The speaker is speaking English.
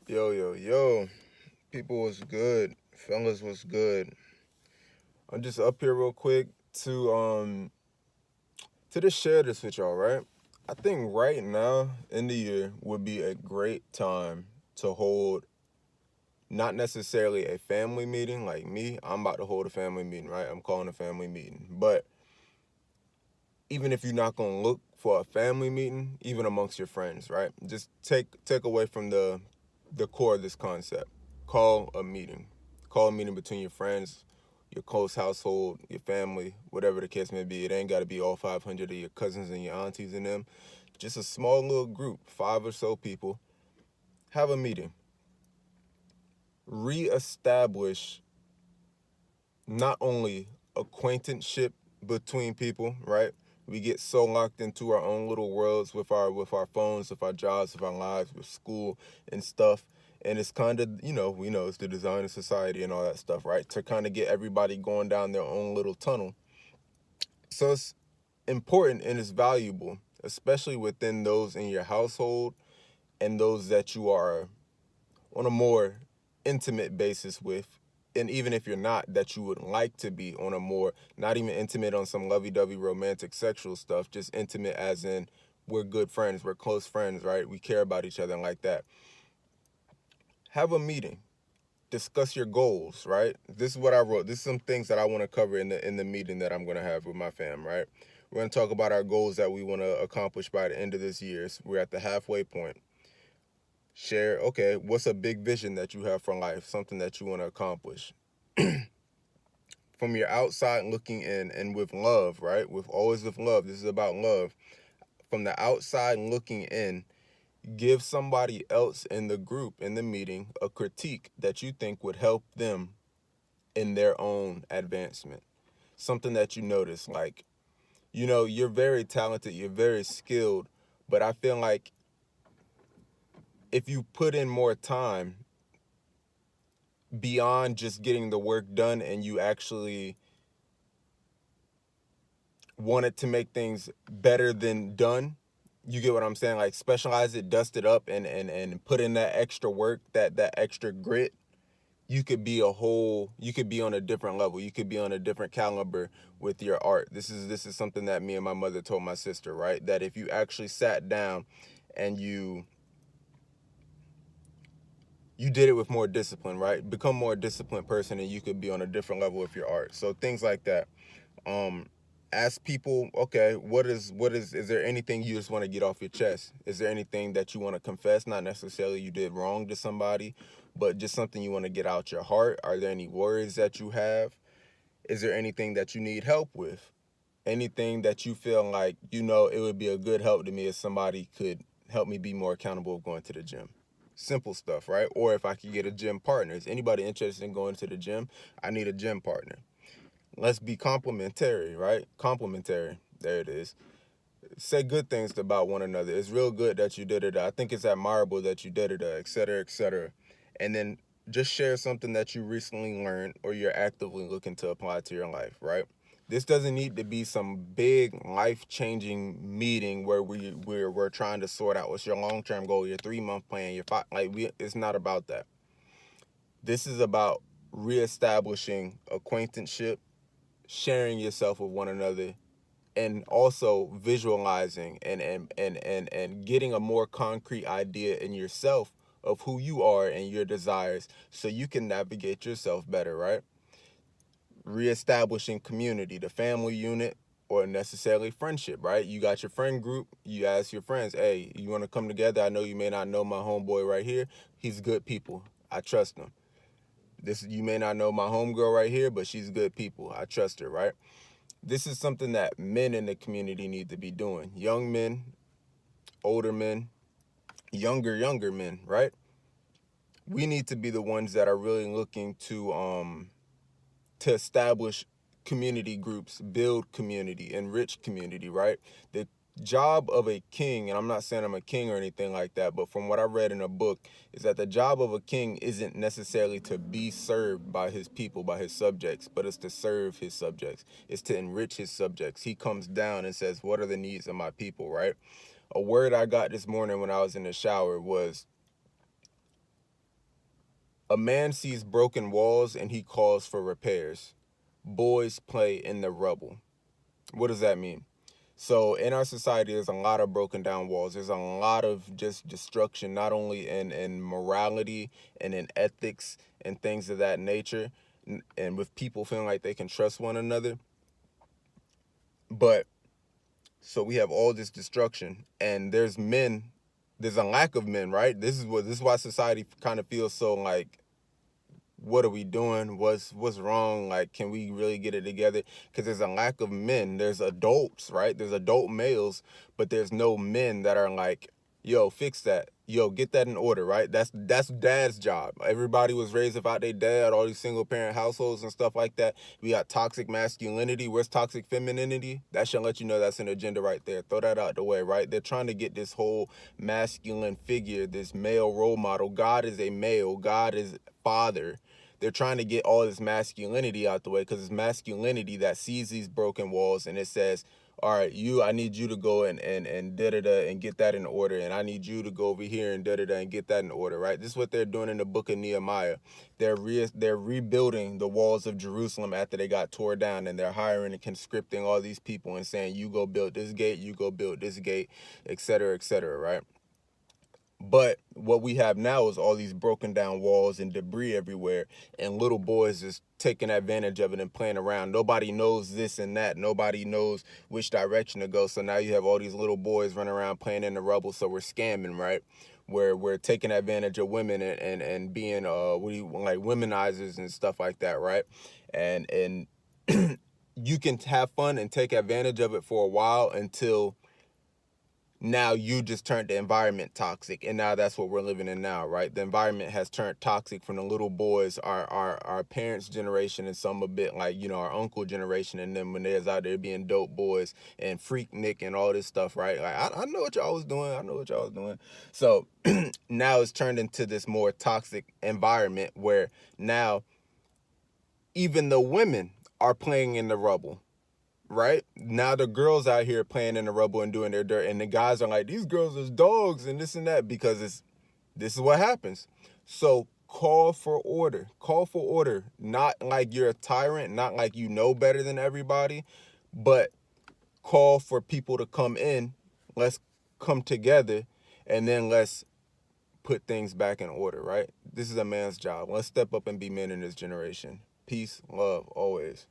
Yo, yo, yo. People was good. Fellas was good. I'm just up here real quick to just share this with y'all, right? I think right now in the year would be a great time to hold not necessarily a family meeting like me. I'm about to hold a family meeting, right? I'm calling a family meeting. But even if you're not gonna look for a family meeting, even amongst your friends, right? Just take away from the core of this concept. Call a meeting. Call a meeting between your friends, your close household, your family, whatever the case may be. It ain't gotta be all 500 of your cousins and your aunties and them. Just a small little group, 5 or so people. Have a meeting. Reestablish not only acquaintanceship between people, right? We get so locked into our own little worlds with our phones, with our jobs, with our lives, with school and stuff. And it's kind of, we know it's the design of society and all that stuff, right? To kind of get everybody going down their own little tunnel. So it's important and it's valuable, especially within those in your household and those that you are on a more intimate basis with, and even if you're not, that you would like to be on a more, not even intimate on some lovey-dovey romantic sexual stuff, just intimate as in we're good friends, we're close friends, right? We care about each other and like that. Have a meeting, discuss your goals, right? This is what I wrote. This is some things that I want to cover in the meeting that I'm going to have with my fam, right? We're going to talk about our goals that we want to accomplish by the end of this year. We're at the halfway point. Share, okay, what's a big vision that you have for life, something that you want to accomplish from your outside looking in, and with love, right? With always with love. This is about love. From the outside looking in, give somebody else in the group, in the meeting, a critique that you think would help them in their own advancement. Something that you notice, like, you're very talented, you're very skilled, but I feel like if you put in more time beyond just getting the work done and you actually wanted to make things better than done, you get what I'm saying? Like specialize it, dust it up, and put in that extra work, that extra grit. You could be on a different level. You could be on a different caliber with your art. This is something that me and my mother told my sister, right? That if you actually sat down and you did it with more discipline, right? Become more disciplined person, and you could be on a different level with your art. So things like that. um Ask people, okay, is there anything you just want to get off your chest? Is there anything that you want to confess? Not necessarily you did wrong to somebody, but just something you want to get out your heart. Are there any worries that you have? Is there anything that you need help with? Anything that you feel like, it would be a good help to me if somebody could help me be more accountable of going to the gym. Simple stuff, right? Or if I could get a gym partner. Is anybody interested in going to the gym? I need a gym partner. Let's be complimentary, right? Complimentary. There it is. Say good things about one another. It's real good that you did it. I think it's admirable that you did it, et cetera, et cetera. And then just share something that you recently learned or you're actively looking to apply to your life, right? This doesn't need to be some big life-changing meeting where we're trying to sort out what's your long-term goal, your 3 month plan, your five. It's not about that. This is about reestablishing acquaintanceship, sharing yourself with one another, and also visualizing and getting a more concrete idea in yourself of who you are and your desires so you can navigate yourself better, right? Reestablishing community, the family unit, or necessarily friendship, right? You got your friend group, you ask your friends, hey, you want to come together? I know you may not know my homeboy right here. He's good people. I trust him. You may not know my homegirl right here, but she's good people. I trust her, right? This is something that men in the community need to be doing. Young men, older men, younger men, right? We need to be the ones that are really looking to establish community groups, build community, enrich community, right? The job of a king, and I'm not saying I'm a king or anything like that, but from what I read in a book, is that the job of a king isn't necessarily to be served by his people, by his subjects, but it's to serve his subjects. It's to enrich his subjects. He comes down and says, what are the needs of my people, right? A word I got this morning when I was in the shower was A man sees broken walls and he calls for repairs. Boys play in the rubble. What does that mean? So in our society, there's a lot of broken down walls. There's a lot of just destruction, not only in morality and in ethics and things of that nature, and with people feeling like they can trust one another. But so we have all this destruction, and there's a lack of men, right? This is why society kind of feels so like, what are we doing? What's wrong? Like, can we really get it together? Because there's a lack of men. There's adults, right? There's adult males, but there's no men that are like, yo, fix that. Yo, get that in order, right? That's dad's job. Everybody was raised without their dad, all these single parent households and stuff like that. We got toxic masculinity. Where's toxic femininity? That should let you know that's an agenda right there. Throw that out the way, right? They're trying to get this whole masculine figure, this male role model. God is a male. God is father. They're trying to get all this masculinity out the way, because it's masculinity that sees these broken walls and it says, all right, I need you to go and da-da-da and get that in order, and I need you to go over here and da-da-da and get that in order, right? This is what they're doing in the book of Nehemiah. They're rebuilding the walls of Jerusalem after they got tore down, and they're hiring and conscripting all these people and saying, you go build this gate, you go build this gate, et cetera, right? But what we have now is all these broken down walls and debris everywhere, and little boys just taking advantage of it and playing around. Nobody knows this and that. Nobody knows which direction to go. So now you have all these little boys running around playing in the rubble. So we're scamming, right? Where we're taking advantage of women and being like womenizers and stuff like that, right? And you can have fun and take advantage of it for a while until now you just turned the environment toxic, and now that's what we're living in now, right? The environment has turned toxic from the little boys, our parents' generation, and some a bit like, our uncle generation, and then when they're out there being dope boys and freak Nick and all this stuff, right? Like, I know what y'all was doing. So now it's turned into this more toxic environment where now even the women are playing in the rubble. Right? Now the girls out here playing in the rubble and doing their dirt, and the guys are like, these girls are dogs and this and that, because this is what happens. So call for order. Call for order. Not like you're a tyrant, not like you know better than everybody, but call for people to come in. Let's come together, and then let's put things back in order, right? This is a man's job. Let's step up and be men in this generation. Peace, love, always.